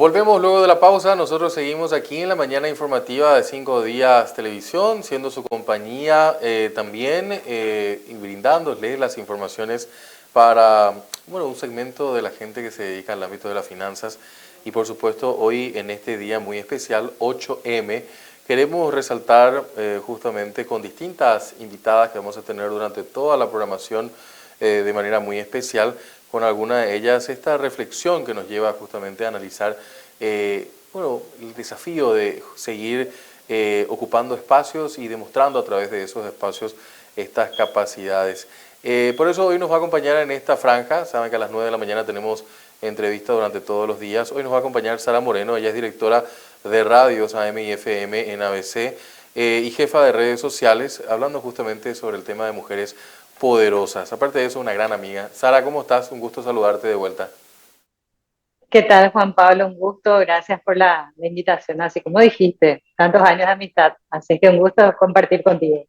Volvemos luego de la pausa. Nosotros seguimos aquí en la mañana informativa de 5 días televisión, siendo su compañía también y brindándoles las informaciones para un segmento de la gente que se dedica al ámbito de las finanzas. Y por supuesto, hoy en este día muy especial, 8M, queremos resaltar justamente con distintas invitadas que vamos a tener durante toda la programación de manera muy especial, con alguna de ellas esta reflexión que nos lleva justamente a analizar el desafío de seguir ocupando espacios y demostrando a través de esos espacios estas capacidades. Por eso hoy nos va a acompañar en esta franja. Saben que a las 9 de la mañana tenemos entrevista durante todos los días. Hoy nos va a acompañar Sara Moreno. Ella es directora de radios AM y FM en ABC y jefa de redes sociales, hablando justamente sobre el tema de mujeres poderosas. Aparte de eso, una gran amiga. Sara, ¿cómo estás? Un gusto saludarte de vuelta. ¿Qué tal, Juan Pablo? Un gusto, gracias por la invitación. Así como dijiste, tantos años de amistad, así que un gusto compartir contigo.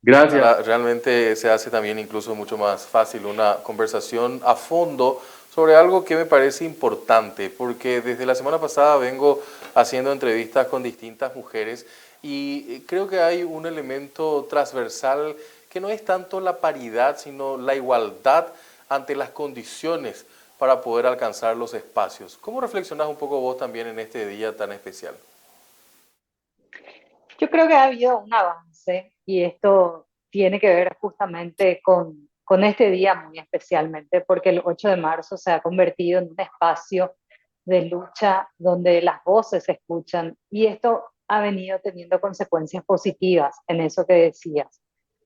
Gracias. Ahora realmente se hace también incluso mucho más fácil una conversación a fondo sobre algo que me parece importante, porque desde la semana pasada vengo haciendo entrevistas con distintas mujeres y creo que hay un elemento transversal que no es tanto la paridad, sino la igualdad ante las condiciones para poder alcanzar los espacios. ¿Cómo reflexionás un poco vos también en este día tan especial? Yo creo que ha habido un avance y esto tiene que ver justamente con este día muy especialmente, porque el 8 de marzo se ha convertido en un espacio de lucha donde las voces se escuchan y esto ha venido teniendo consecuencias positivas en eso que decías,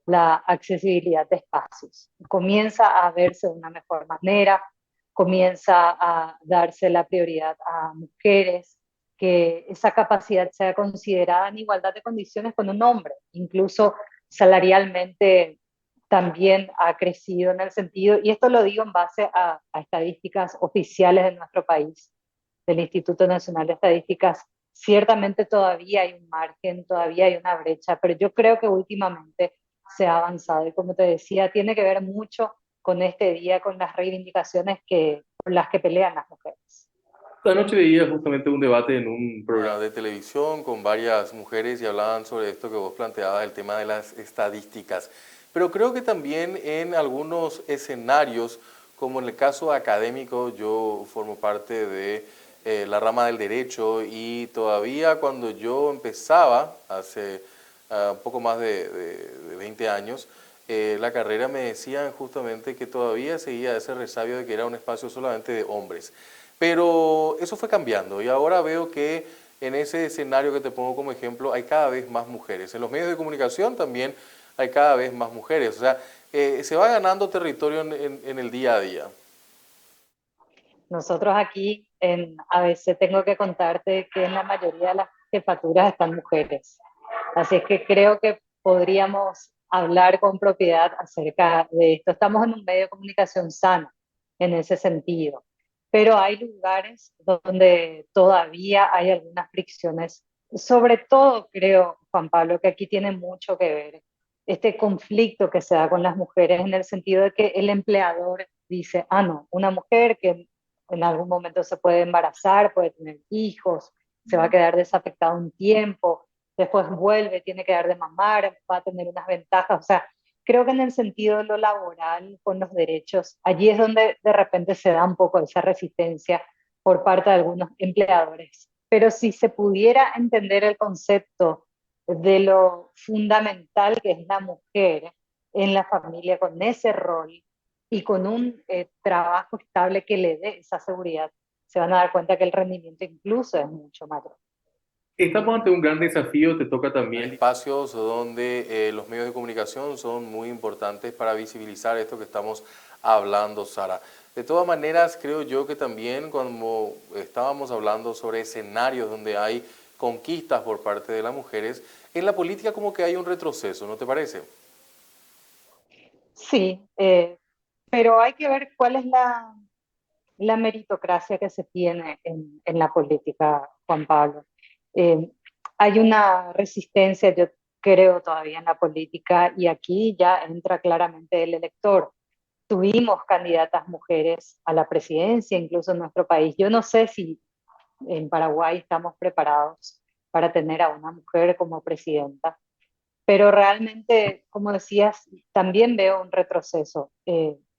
la accesibilidad de espacios. Comienza a verse de una mejor manera, comienza a darse la prioridad a mujeres, que esa capacidad sea considerada en igualdad de condiciones con un hombre, incluso salarialmente también ha crecido en el sentido, y esto lo digo en base a estadísticas oficiales de nuestro país, del Instituto Nacional de Estadísticas. Ciertamente todavía hay un margen, todavía hay una brecha, pero yo creo que últimamente se ha avanzado y como te decía, tiene que ver mucho con este día, con las reivindicaciones por las que pelean las mujeres. Esta noche veía justamente un debate en un programa de televisión con varias mujeres y hablaban sobre esto que vos planteabas, el tema de las estadísticas. Pero creo que también en algunos escenarios, como en el caso académico, yo formo parte de la rama del derecho y todavía cuando yo empezaba, hace un poco más de 20 años, la carrera me decían justamente que todavía seguía ese resabio de que era un espacio solamente de hombres. Pero eso fue cambiando y ahora veo que en ese escenario que te pongo como ejemplo hay cada vez más mujeres. En los medios de comunicación también hay cada vez más mujeres. O sea, se va ganando territorio en el día a día. Nosotros aquí en ABC tengo que contarte que en la mayoría de las jefaturas están mujeres. Así es que creo que podríamos hablar con propiedad acerca de esto. Estamos en un medio de comunicación sano en ese sentido, pero hay lugares donde todavía hay algunas fricciones. Sobre todo creo, Juan Pablo, que aquí tiene mucho que ver este conflicto que se da con las mujeres en el sentido de que el empleador dice, ah, no, una mujer que en algún momento se puede embarazar, puede tener hijos, se va a quedar desafectada un tiempo, después vuelve, tiene que dar de mamar, va a tener unas ventajas. O sea, creo que en el sentido de lo laboral, con los derechos, allí es donde de repente se da un poco esa resistencia por parte de algunos empleadores. Pero si se pudiera entender el concepto de lo fundamental que es la mujer en la familia, con ese rol, y con un trabajo estable que le dé esa seguridad, se van a dar cuenta que el rendimiento incluso es mucho mayor. Estamos ante un gran desafío, te toca también espacios donde los medios de comunicación son muy importantes para visibilizar esto que estamos hablando, Sara. De todas maneras, creo yo que también cuando estábamos hablando sobre escenarios donde hay conquistas por parte de las mujeres, en la política como que hay un retroceso, ¿no te parece? Sí, pero hay que ver cuál es la meritocracia que se tiene en la política, Juan Pablo. Eh, Hay una resistencia, yo creo, todavía en la política y aquí ya entra claramente el elector. Tuvimos candidatas mujeres a la presidencia, incluso en nuestro país. Yo no sé si en Paraguay estamos preparados para tener a una mujer como presidenta, pero realmente, como decías, también veo un retroceso.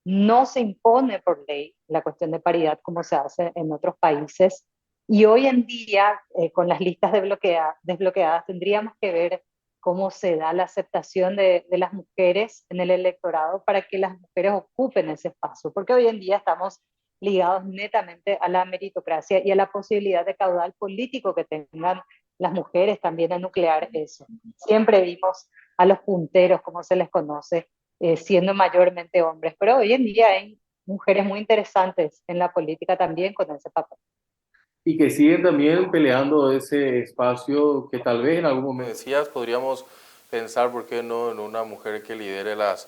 No se impone por ley la cuestión de paridad como se hace en otros países. Y hoy en día, con las listas desbloqueadas, tendríamos que ver cómo se da la aceptación de las mujeres en el electorado para que las mujeres ocupen ese espacio, porque hoy en día estamos ligados netamente a la meritocracia y a la posibilidad de caudal político que tengan las mujeres también a nuclear eso. Siempre vimos a los punteros, como se les conoce, siendo mayormente hombres, pero hoy en día hay mujeres muy interesantes en la política también con ese papel. Y que siguen también peleando ese espacio que tal vez en algún momento, decías, podríamos pensar, ¿por qué no?, en una mujer que lidere las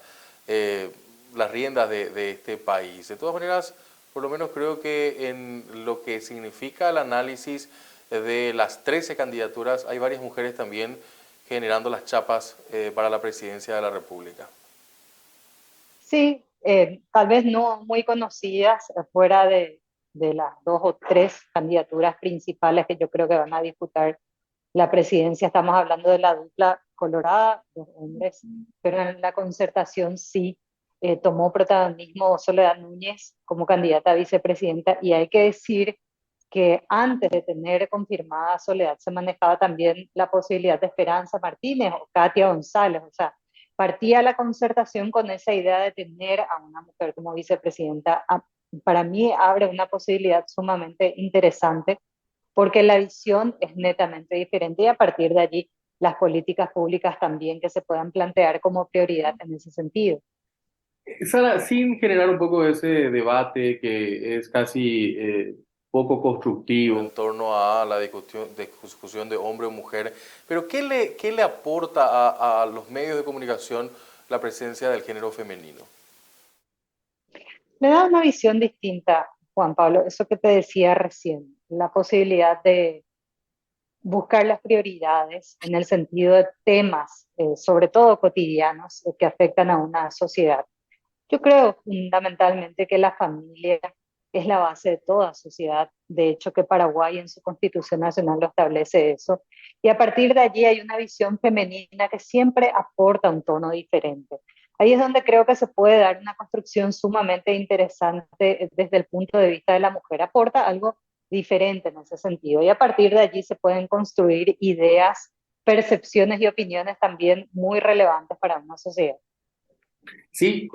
riendas de este país. De todas maneras, por lo menos creo que en lo que significa el análisis de las 13 candidaturas, hay varias mujeres también generando las chapas para la presidencia de la República. Sí, tal vez no muy conocidas fuera de las dos o tres candidaturas principales que yo creo que van a disputar la presidencia. Estamos hablando de la dupla colorada, los hombres, pero en la concertación sí tomó protagonismo Soledad Núñez como candidata a vicepresidenta y hay que decir que antes de tener confirmada a Soledad se manejaba también la posibilidad de Esperanza Martínez o Katia González, o sea, partía la concertación con esa idea de tener a una mujer como vicepresidenta. Para mí abre una posibilidad sumamente interesante porque la visión es netamente diferente y a partir de allí las políticas públicas también que se puedan plantear como prioridad en ese sentido. Sara, sin generar un poco ese debate que es casi poco constructivo en torno a la discusión de hombre o mujer, pero qué le aporta a los medios de comunicación la presencia del género femenino? Me da una visión distinta, Juan Pablo, eso que te decía recién, la posibilidad de buscar las prioridades en el sentido de temas, sobre todo cotidianos, que afectan a una sociedad. Yo creo fundamentalmente que la familia es la base de toda sociedad. De hecho, que Paraguay en su Constitución Nacional lo establece eso. Y a partir de allí hay una visión femenina que siempre aporta un tono diferente. Ahí es donde creo que se puede dar una construcción sumamente interesante desde el punto de vista de la mujer. Aporta algo diferente en ese sentido. Y a partir de allí se pueden construir ideas, percepciones y opiniones también muy relevantes para una sociedad. Sí,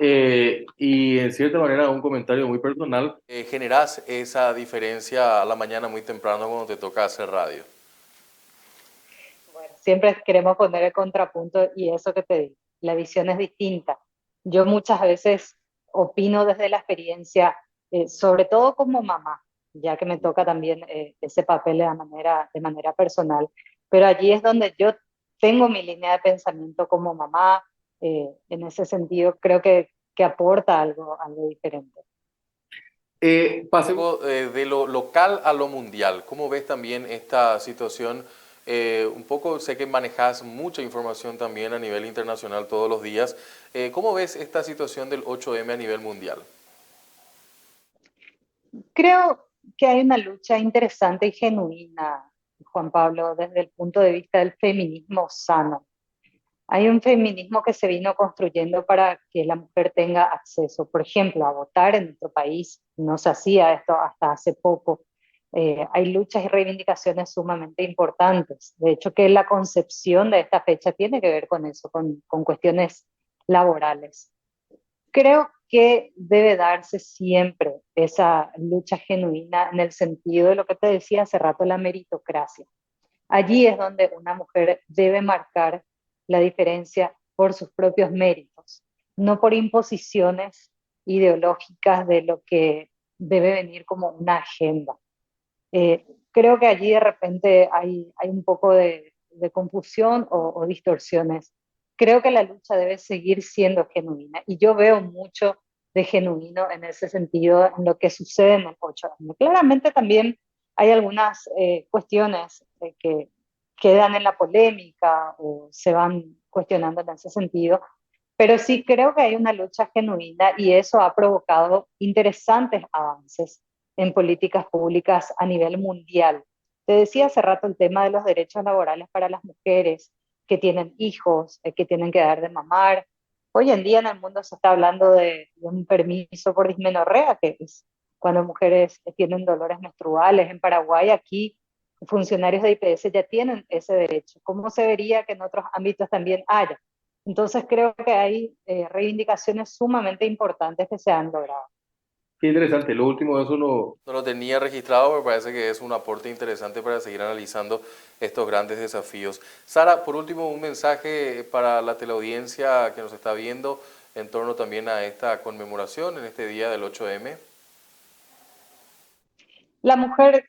y en cierta manera un comentario muy personal. ¿Generás esa diferencia a la mañana muy temprano cuando te toca hacer radio? Bueno, siempre queremos poner el contrapunto y eso que te digo, la visión es distinta. Yo muchas veces opino desde la experiencia, sobre todo como mamá, ya que me toca también ese papel de manera personal, pero allí es donde yo tengo mi línea de pensamiento como mamá, en ese sentido creo que aporta algo diferente. Pasemos de lo local a lo mundial. ¿Cómo ves también esta situación? Un poco sé que manejas mucha información también a nivel internacional todos los días. ¿Cómo ves esta situación del 8M a nivel mundial? Creo que hay una lucha interesante y genuina, Juan Pablo, desde el punto de vista del feminismo sano. Hay un feminismo que se vino construyendo para que la mujer tenga acceso, por ejemplo, a votar en nuestro país. No se hacía esto hasta hace poco. Hay luchas y reivindicaciones sumamente importantes. De hecho, que la concepción de esta fecha tiene que ver con eso, con cuestiones laborales. Creo que debe darse siempre esa lucha genuina en el sentido de lo que te decía hace rato, la meritocracia. Allí es donde una mujer debe marcar la diferencia por sus propios méritos, no por imposiciones ideológicas de lo que debe venir como una agenda. Creo que allí de repente hay un poco de confusión o distorsiones. Creo que la lucha debe seguir siendo genuina y yo veo mucho de genuino en ese sentido en lo que sucede en el 8M. Claramente también hay algunas cuestiones que quedan en la polémica o se van cuestionando en ese sentido, pero sí creo que hay una lucha genuina y eso ha provocado interesantes avances en políticas públicas a nivel mundial. Te decía hace rato el tema de los derechos laborales para las mujeres que tienen hijos, que tienen que dar de mamar. Hoy en día en el mundo se está hablando de un permiso por dismenorrea, que es cuando mujeres tienen dolores menstruales. En Paraguay, aquí, funcionarios de IPS ya tienen ese derecho. ¿Cómo se vería que en otros ámbitos también haya? Entonces creo que hay reivindicaciones sumamente importantes que se han logrado. Qué interesante, lo último de eso no. No lo tenía registrado, me parece que es un aporte interesante para seguir analizando estos grandes desafíos. Sara, por último, un mensaje para la teleaudiencia que nos está viendo en torno también a esta conmemoración en este día del 8M. La mujer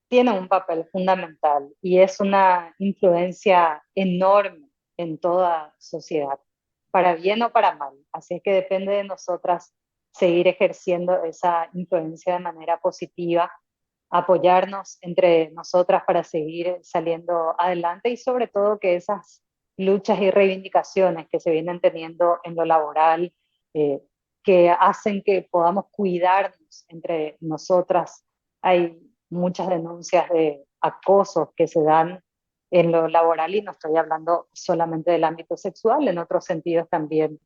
tiene un papel fundamental y es una influencia enorme en toda sociedad, para bien o para mal. Así es que depende de nosotras seguir ejerciendo esa influencia de manera positiva, apoyarnos entre nosotras para seguir saliendo adelante y sobre todo que esas luchas y reivindicaciones que se vienen teniendo en lo laboral, eh, que hacen que podamos cuidarnos entre nosotras. Hay muchas denuncias de acosos que se dan en lo laboral y no estoy hablando solamente del ámbito sexual, en otros sentidos también.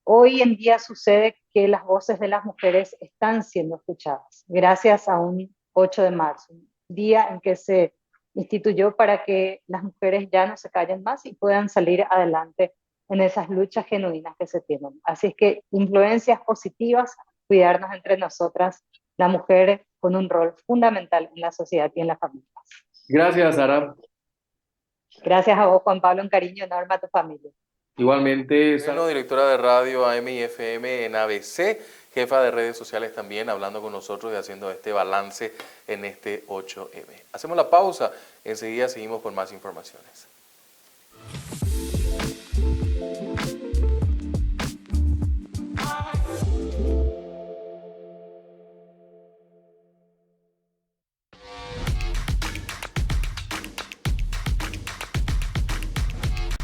Hoy en día sucede que las voces de las mujeres están siendo escuchadas gracias a un 8 de marzo, un día en que se instituyó para que las mujeres ya no se callen más y puedan salir adelante en esas luchas genuinas que se tienen. Así es que influencias positivas, cuidarnos entre nosotras, la mujer con un rol fundamental en la sociedad y en la familia. Gracias, Sara. Gracias a vos, Juan Pablo, un cariño enorme a tu familia. Igualmente, Sara. Bueno, directora de radio AM y FM en ABC, jefa de redes sociales también, hablando con nosotros y haciendo este balance en este 8M. Hacemos la pausa, enseguida seguimos con más informaciones.